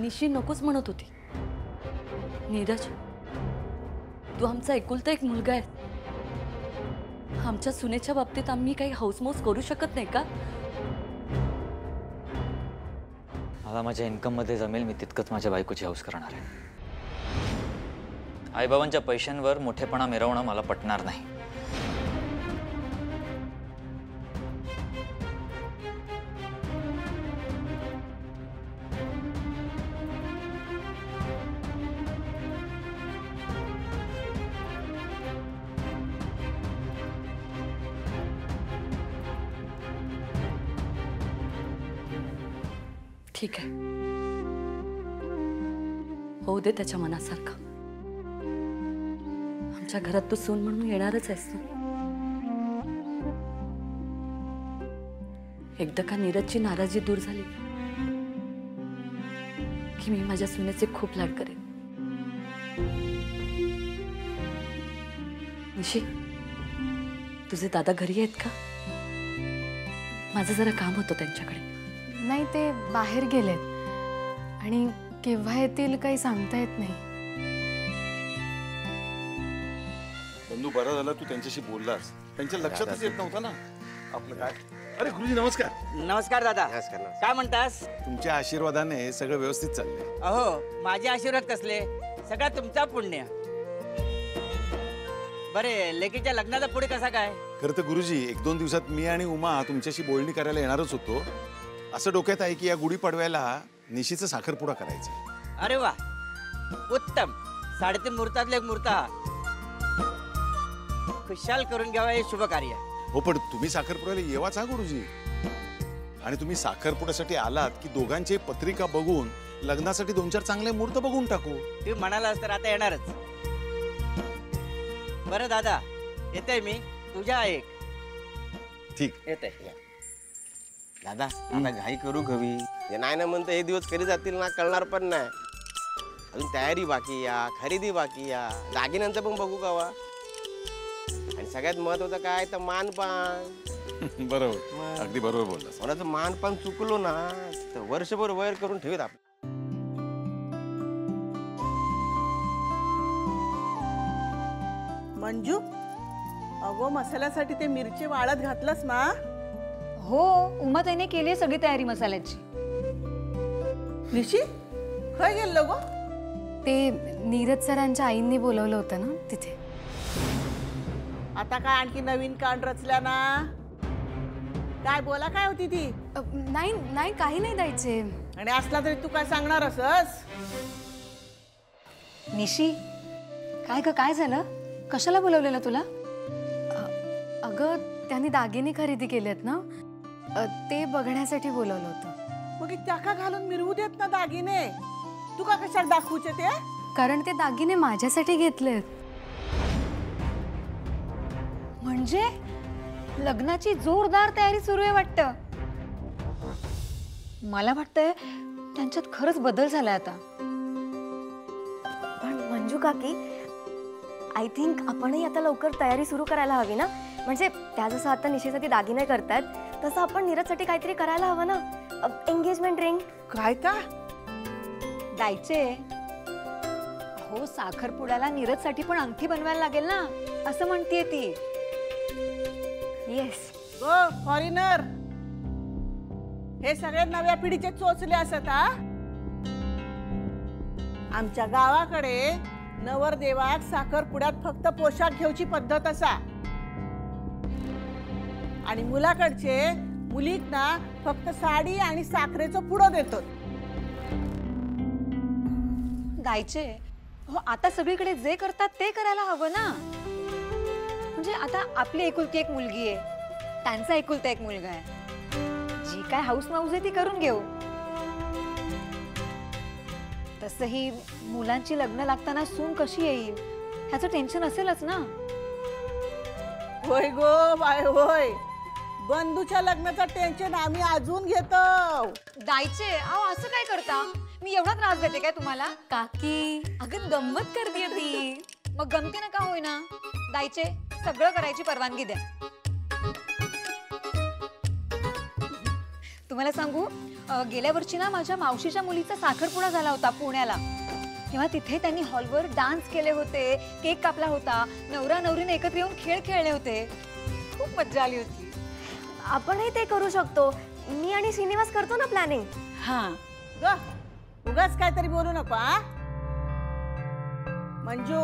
निशी नकोच म्हणत होती. नीरज, तू आमचा एकुलता एक मुलगा आहे. आमच्या सुनेच्या बाबतीत आम्ही काही हौसमौस करू शकत नाही का? मला माझ्या इन्कम मध्ये जमेल मी तितकंच माझ्या बायकोची हौस करणार आहे. आईबाबांच्या पैशांवर मोठेपणा मिरवणं मला पटणार नाही. ठीक आहे, होऊ दे त्याच्या मनासारखं. आमच्या घरात तू सून म्हणून येणारच आहेस तू. एकदा का नीरजची नाराजी दूर झाली की मी माझ्या सुनेचे खूप लाड करेन. निशी, तुझे दादा घरी आहेत का? माझं जरा काम होतं त्यांच्याकडे. नाही, ते बाहेर गेलेत आणि केव्हा येतील काही सांगता येत नाही. बंधू, बरं झालं तू त्यांच्याशी बोललास. त्यांच्या लक्षातच येत नव्हतं ना आपलं काय. अरे गुरुजी नमस्कार. नमस्कार दादा. नमस्कार. काय म्हणतास? तुमच्या आशीर्वादाने सगळं व्यवस्थित चाललंय. अहो, माझे आशीर्वाद कसले, सगळा तुमचा पुण्य. बरे, लेकीच्या लग्नाचा पुढे कसा काय? खरं तर गुरुजी, 1-2 दिवसात मी आणि उमा तुमच्याशी बोलणी करायला येणारच होतो. असं डोक्यात आहे की या गुढीपाडव्याला निशीचा साखरपुडा करायचा. अरे वा, उत्तम. 3:30 मुहूर्तातले एक मुहूर्त हा. खुशाल करून घ्यावा हे शुभ कार्य. हो, पण तुम्ही साखरपुड्याला येवाच हा गुरुजी. आणि तुम्ही साखरपुड्यासाठी आलात की दोघांची पत्रिका बघून लग्नासाठी 2-4 चांगले मुहूर्त बघून टाकू. तुम्ही म्हणालास तर आता येणारच. बरं दादा, येते मी. तुझ्या ऐक. ठीक येते. दादा, आता घाई करू हवी. नाही ना म्हणतं हे दिवस कधी जातील ना कळणार पण नाही. अजून तयारी बाकी या, खरेदी बाकी या, दागिन्यांचं पण बघू कावा. आणि सगळ्यात महत्वाचं काय तर मानपान. बरोबर, अगदी बरोबर बोललास. कोणाचं मानपान चुकलो ना तर वर्षभर वैर करून ठेवीत आपण. मंजू, अगो मसाल्यासाठी ते मिरची वाळत घातलंस ना? हो, उमाताईने केली आहे सगळी तयारी मसाल्याची. निशी, खय गेलो गो? ते नीरज सरांच्या आईंनी बोलवलं होतं ना तिथे. आता काय आणखी नवीन कांड रचल्या ना? काय बोला काय होती ती? नाही नाही, काही नाही द्यायचे. आणि असला तरी तू काय सांगणार असस? निशी, काय ग, काय झालं? कशाला बोलवलेलं तुला? अगं, त्यांनी दागिने खरेदी केलेत ना, ते बघण्यासाठी बोलवलं होतं. मग त्या का घालून मिरवू देत ना दागिने? तू का कशाला दाखवूचे ते? कारण ते दागिने माझ्यासाठी घेतलेत. म्हणजे लग्नाची जोरदार तयारी सुरू आहे वाटतं. मला वाटतंय त्यांच्यात खरंच बदल झालाय आता. पण मंजू काकी, आय थिंक आपणही आता लवकर तयारी सुरू करायला हवी ना. म्हणजे त्या जसं आता निशीसाठी दागिने करतात तसं आपण नीरजसाठी काहीतरी करायला हवं ना. Engagement ring. काय का द्यायचे? हो, साखरपुड्याला नीरजसाठी पण अंगठी बनवायला लागेल ना, असं म्हणतेय ती. येस गो फॉरिनर, हे सगळे नव्या पिढीचे चोचले असत. हा, आमच्या गावाकडे नवरदेवाक साखरपुड्यात फक्त पोशाख घेऊची पद्धत असा. आणि मुलाकडचे मुलीक ना फक्त साडी आणि साखरेचं पुडं देतात. द्यायचे? हो, आता सगळीकडे जे करतात ते करायला हवं ना. म्हणजे आता आपली एकुलती एक मुलगी आहे, त्यांचा एकुलता एक मुलगा आहे. जी काय हाऊस माऊस आहे ती करून घेऊ. तसंही मुलांची लग्न लागताना सून कशी येईल ह्याचं टेन्शन असेलच ना. होय गो बाय, होय. बंधूच्या लग्नाचं टेन्शन आम्ही अजून घेतो. द्यायचे? अहो, असं काय करता? मी एवढा त्रास देते काय तुम्हाला? काकी, अगं गंमत करते ती. मग गमती नका होईना. द्यायचे? सगळं करायची परवानगी द्या. तुम्हाला सांगू, गेल्या वर्षी ना माझ्या मावशीच्या मुलीचा साखरपुडा झाला होता पुण्याला. तेव्हा तिथे त्यांनी हॉलवर डान्स केले होते, केक कापला होता, नवरा नवरीने एकत्र येऊन खेळ खेळले होते. खूप मज्जा आली होती. आपणही ते करू शकतो. मी आणि श्रीनिवास करतो ना प्लॅनिंग. हा ग उगाच काहीतरी बोलू नको हा. मंजू,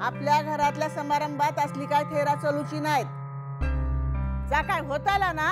आपल्या घरातल्या समारंभात असली काय थेरा चलूची नाहीत. जा काय होताला ना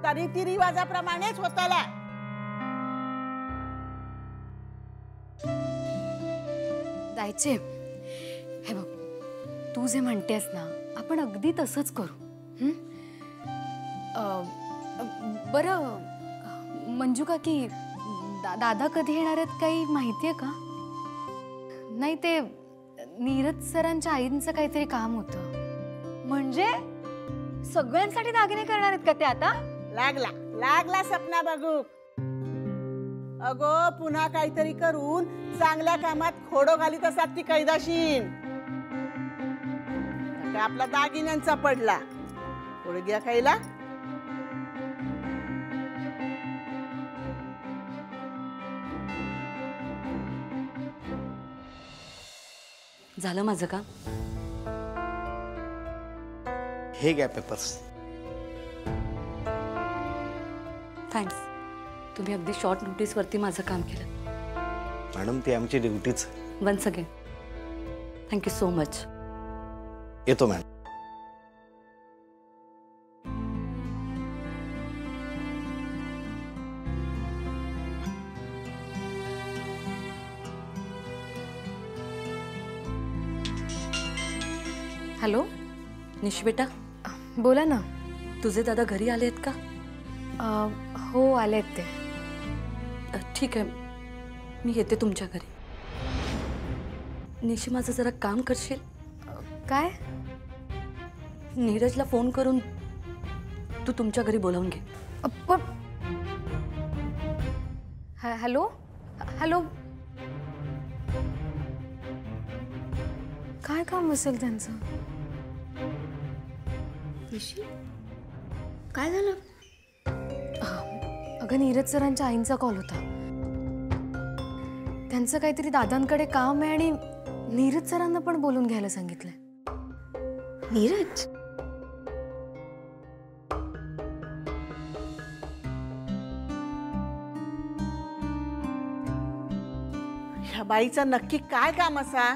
तर रीती रिवाजाप्रमाणेच होताला. जायचे. हे बघ, तू जे म्हणतेस ना आपण अगदी तसंच करू. बरं मंजू काकी, दादा कधी येणार आहेत काही माहिती आहे का? नाही, ते नीरज सरांच्या आईंचं काहीतरी काम होतं. म्हणजे सगळ्यांसाठी दागिने करणार आहेत का ते आता? लागला लागला सपना बघू. अगो पुन्हा काहीतरी करून चांगल्या कामात खोडो घालीत असतात ती कैदाशीन. का आपला दागिन्यांचा पडला पुढे घ्या खायला. झालं माझं काम. हे घ्या पेपर्स. थँक्स. तुम्ही अगदी शॉर्ट नोटीसवरती माझं काम केलं. मॅडम ती आमची ड्युटीच. Once again thank you so much. येतो मॅडम. हॅलो, निशी बेटा, बोला ना. तुझे दादा घरी आले आहेत का? हो, आलेत ते. ठीक आहे, मी येते तुमच्या घरी. निशी, माझं जरा काम करशील? काय? नीरजला फोन करून तू तुमच्या घरी बोलावून घे. पण हॅलो हॅलो, काय काम असेल त्यांचं? निशी, काय झालं? अगं, नीरज सरांच्या आईंचा कॉल होता. त्यांचं काहीतरी दादांकडे काम आहे आणि नीरज सरांना पण बोलून घ्यायला सांगितलंय. नीरज? ह्या बाईचं नक्की काय काम असा?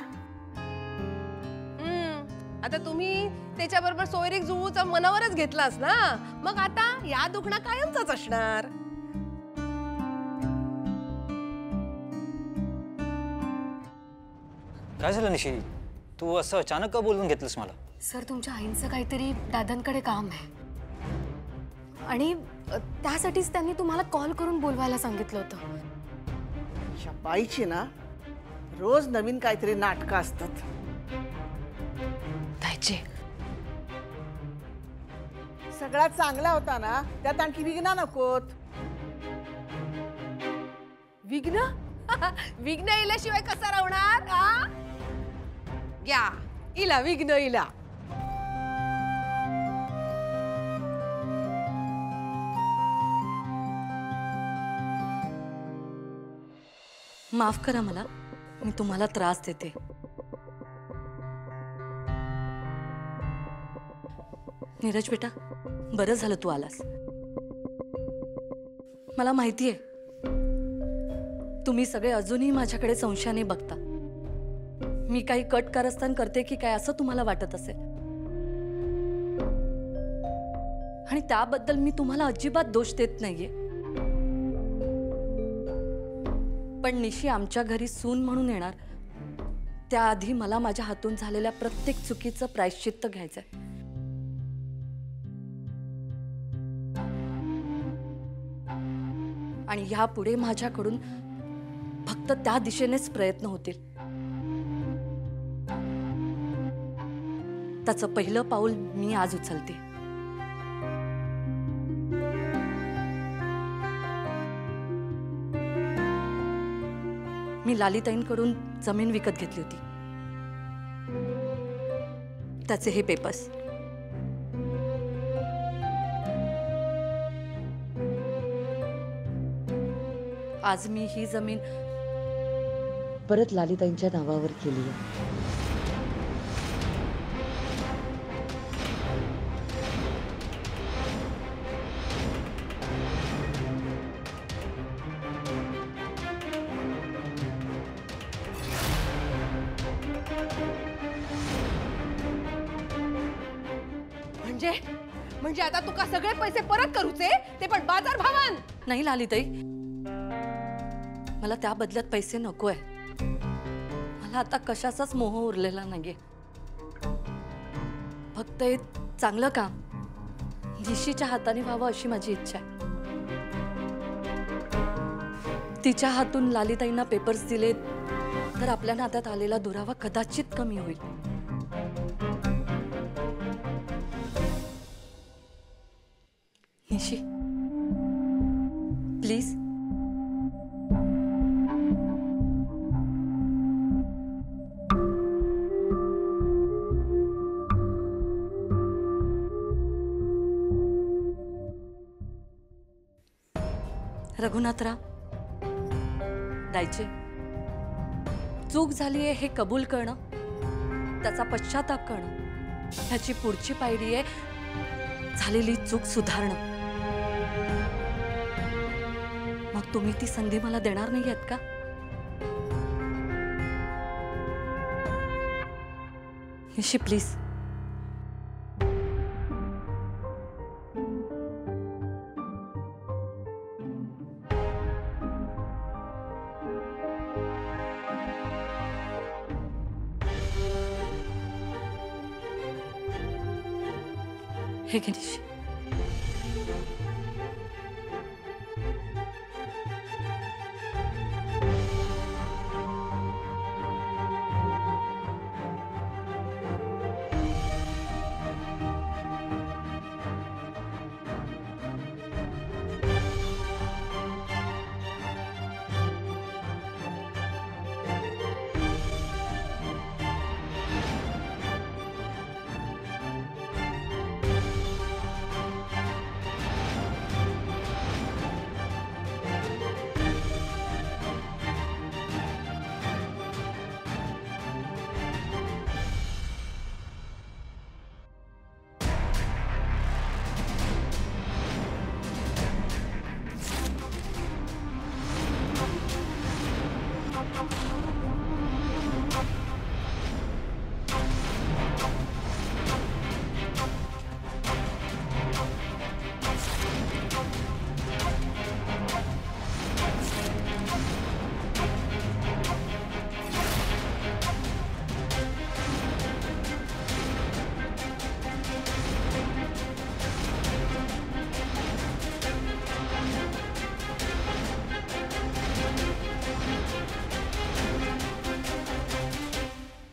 आता तुम्ही त्याच्याबरोबर सोयरीक जुळूचा मनावरच घेतलास ना, मग आता या दुखणा कायमचाच असणार. काय झालं निशी? तू असं अचानक का बोलून घेतलंस मला? सर, तुमच्या आईंचं काहीतरी दादांकडे काम आहे आणि त्यासाठीच त्यांनी तुम्हाला कॉल करून बोलवायला सांगितलं होतं. ह्या बाईची ना रोज नवीन काहीतरी नाटकं असतात. जायचे. सगळा चांगला होता ना, त्यात आणखी विघ्न नकोत. विघ्न? विघ्न इल्याशिवाय कसा राहणार? घ्या इला विघ्न इला. माफ करा मला, मी तुम्हाला त्रास देते. नीरज बेटा, बरं झालं तू आलास. मला माहितीये तुम्ही सगळे अजूनही माझ्याकडे संशयाने बघता. मी काही कट कारस्थान करते की काय असं तुम्हाला वाटत असेल, आणि त्याबद्दल मी तुम्हाला अजिबात दोष देत नाहीये. पण निशी आमच्या घरी सून म्हणून येणार त्याआधी मला माझ्या हातून झालेल्या प्रत्येक चुकीचं प्रायश्चित्त घ्यायचंय. आणि ह्यापुढे माझ्याकडून फक्त त्या दिशेनेच प्रयत्न होतील. त्याचं पहिलं पाऊल मी आज उचलते. मी लालिताईंकडून जमीन विकत घेतली होती. त्याचे हे पेपर्स. आज मी ही जमीन परत लालिताईंच्या नावावर केली आहे. म्हणजे आता तुका सगळे पैसे परत करूचे, ते पण बाजार भावान? नाही लालिताई, मला त्या बदल्यात पैसे नको आहे. मला आता कशाचाच मोह उरलेला नाहीये. फक्त एक चांगलं काम निशीच्या हाताने व्हावं अशी माझी इच्छा आहे. तिच्या हातून लालिताईंना पेपर्स दिले तर आपल्या नात्यात आलेला दुरावा कदाचित कमी होईल. निशी, प्लीज. रघुनाथराव, दायचे, चूक झालीये हे कबूल करणं, त्याचा पश्चाताप करणं, ह्याची पुढची पायरी आहे झालेली चूक सुधारणं. मग तुम्ही ती संधी मला देणार नाही आहेत का? निशी, प्लीज. हे घे निशी.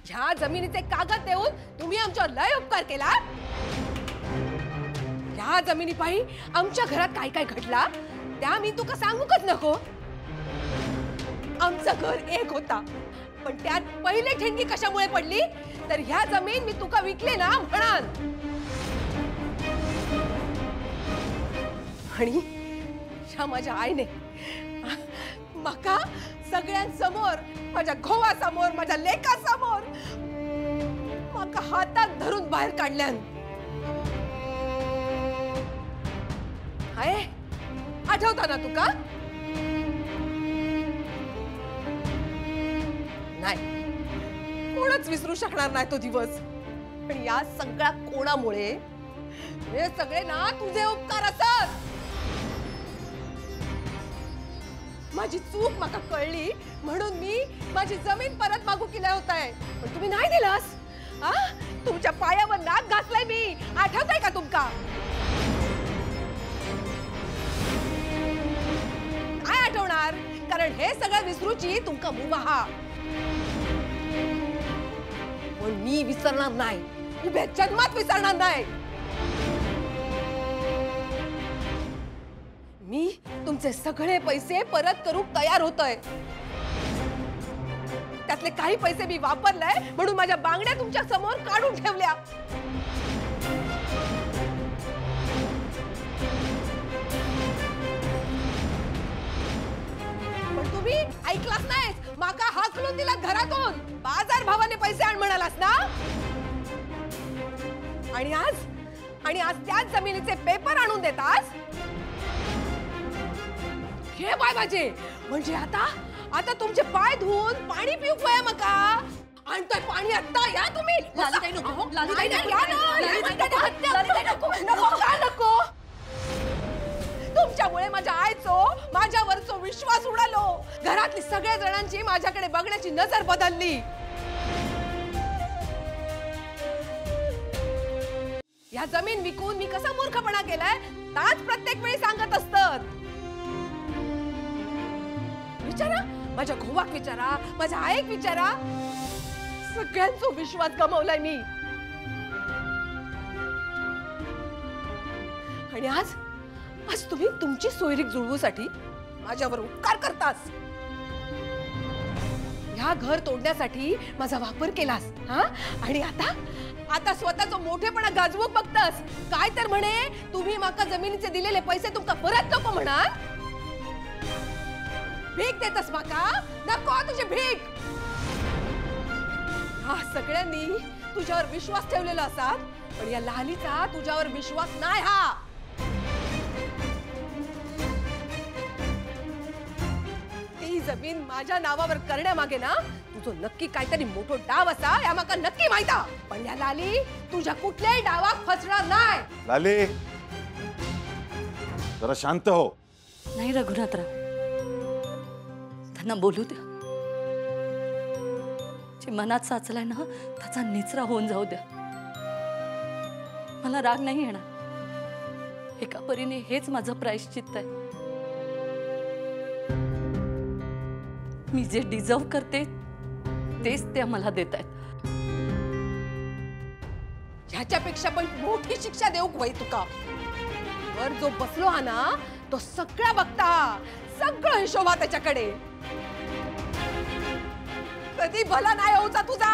ह्या जमिनीचे कागद देऊन तुम्ही आमच्यावर लय उपकार केला. ह्या जमिनीपायी आमच्या घरात काय काय घडला त्या मी तुका सांगूकच नको. आमचं घर एक होता, पण त्यात पहिले ठेंगी कशामुळे पडली तर ह्या जमीन मी तुका विकले ना म्हणान. आणि ह्या माझ्या आईने माका सगळ्यांसमोर, माझ्या घोवासमोर, माझ्या लेकासमोर माका हातात धरून बाहेर काढल्यान. हाय, आठवता ना तुका? नाही, कोणच विसरू शकणार नाही तो दिवस. पण या सगळ्या कोणामुळे? हे सगळे ना तुझे उपकार असत. माझी चूक माका कळली म्हणून मी माझी जमीन परत मागू केल्या होत आहे, पण तुम्ही नाही दिलास. तुमच्या पायावर नाक घासलाय मी, आठवतंय का तुमका? काय आठवणार, कारण हे सगळं विसरूची तुमका मुभा. पण मी विसरणार नाही, उभ्या जन्मात विसरणार नाही. मी तुमचे सगळे पैसे परत करू तयार होतोय. त्यातले काही पैसे मी वापरले म्हणून माझ्या बांगड्या तुमच्या समोर काढून ठेवल्या. तुम्ही ऐकलाच नाही, माका हाकलून दिला घरातून. बाजार भावाने पैसे आण म्हणालास ना. आणि आज त्याच जमिनीचे पेपर आणून देतास. हे बाय माझे, म्हणजे आता तुमचे पाय धुवून पाणी पिऊक वया मका. आणतोय पाणी आता. या तुम्ही. लालीताई नको, लालीताई नको. या ना. लालीताई नको. नको का नको. तुमच्यामुळे माझ्या माझ्यावरचो विश्वास उडालो. घरातली सगळ्या जणांची माझ्याकडे बघण्याची नजर बदलली. या जमीन विकून मी कसा मूर्खपणा केलाय ताच प्रत्येक वेळी सांगत असतात. विचारा माझ्या घोवाक, विचारा माझ्या आईक, विचारा. सगळ्यांचा विश्वास गमावलाय मी. आणि आज तुम्ही तुमची सोयरीक जुळवूसाठी माझ्यावर उपकार करतास. ह्या घर तोडण्यासाठी माझा वापर केलास. आणि आता स्वतःचा मोठेपणा गाजवू बघतास. काय तर म्हणे तुम्ही माका जमिनीचे दिलेले पैसे तुमका परत नको म्हणा. भीक देतस माका. नको तुझी भीक. सगळ्यांनी तुझ्यावर विश्वास ठेवलेला असात, पण या लालीचा तुझ्यावर विश्वास नाही. ती जमीन माझ्या नावावर करण्यामागे ना तुझो नक्की काहीतरी मोठो डाव असा या माका नक्की माहिता. पण या लाली तुझ्या कुठल्याही डावात फसणार नाही. लाली जरा शांत हो. नाही रघुनाथराव, त्यांना बोलू द्या. जे मनात साचलाय ना त्याचा निचरा होऊन जाऊ द्या. मला राग नाही येणार. एका परीने हेच माझं प्रायश्चित्त आहे. मी जे डिझर्व करते तेच त्या मला देत आहेत. ह्याच्यापेक्षा पण मोठी शिक्षा देऊ वय तुका. वर जो बसलो हा ना तो सगळा बघता. सगळं हिशोबा त्याच्याकडे. कधी भला नाही होऊचा तुझा.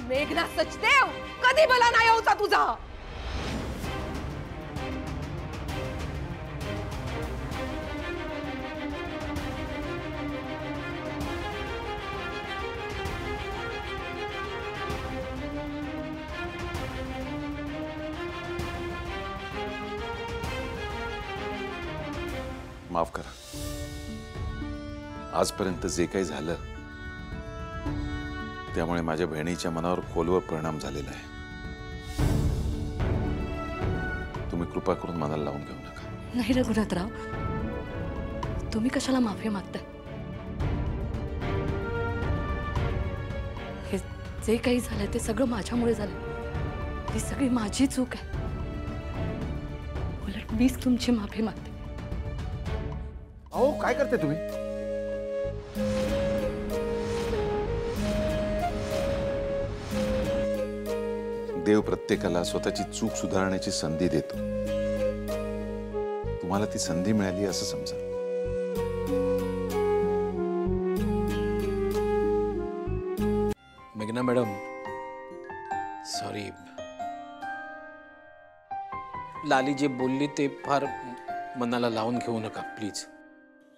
मेघना सचदेव कधी भला नाही होऊचा तुझा. माफ करा. आजपर्यंत जे काही झालं त्यामुळे माझ्या बहिणीच्या मनावर खोलवर परिणाम झालेला आहे. तुम्ही कृपा करून मनाला लावून घेऊ नका. नाही रघुनाथराव, तुम्ही कशाला माफी मागताय. हे जे काही झालंय ते सगळं माझ्यामुळे झालं. ही सगळी माझी चूक आहे. उलट मीच तुमची माफी मागते. अहो काय करते तुम्ही. देव प्रत्येकाला स्वतःची चूक सुधारण्याची संधी देतो. तुम्हाला ती संधी मिळाली असं समजा. मेघना मॅडम, सॉरी. लाली जे बोलली ते फार मनाला लावून घेऊ नका प्लीज.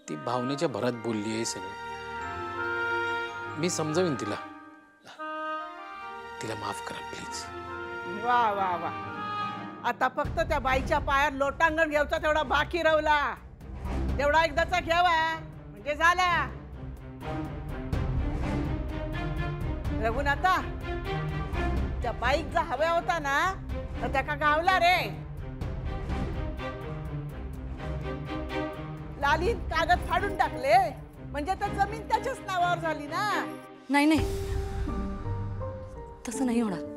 ती भावनेच्या भरात बोलली आहे सगळं. मी समजावीन तिला. तिला माफ करा प्लीज. वा वा वा. आता फक्त त्या बाईच्या पायात लोटांगण घ्यायचा तेवढा बाकी राहिला. तेवढा एकदाचा घ्यावा म्हणजे झाला. रघुनाथा, त्या बाईक जा हव्या होता ना तर त्याका गावला रे. लाली कागद फाडून टाकले म्हणजे तर जमीन त्याच्याच नावावर झाली ना. नाही नाही, तसं नाही होणार.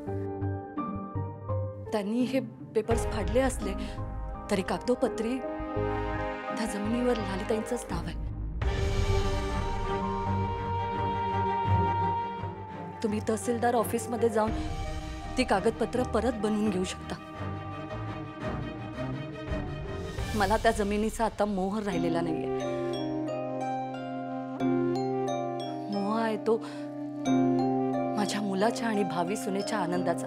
त्यांनी हे पेपर्स फाडले असले तरी कागदोपत्री त्या जमिनीवर लालीताईंचंच नाव आहे. तुम्ही तहसीलदार ऑफिसमध्ये जाऊन ती कागदपत्र परत बनवून घेऊ शकता. मला त्या जमिनीचा आता मोह राहिलेला नाहीये. मोह आहे तो माझ्या मुलाच्या आणि भावी सुनेच्या आनंदाचा.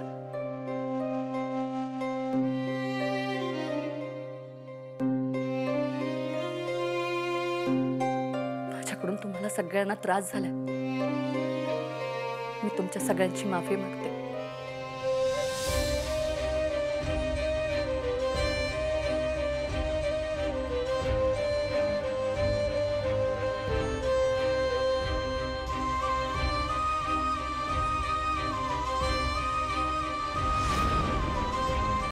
माझ्याकडून तुम्हाला सगळ्यांना त्रास झालाय. मी तुमच्या सगळ्यांची माफी मागते.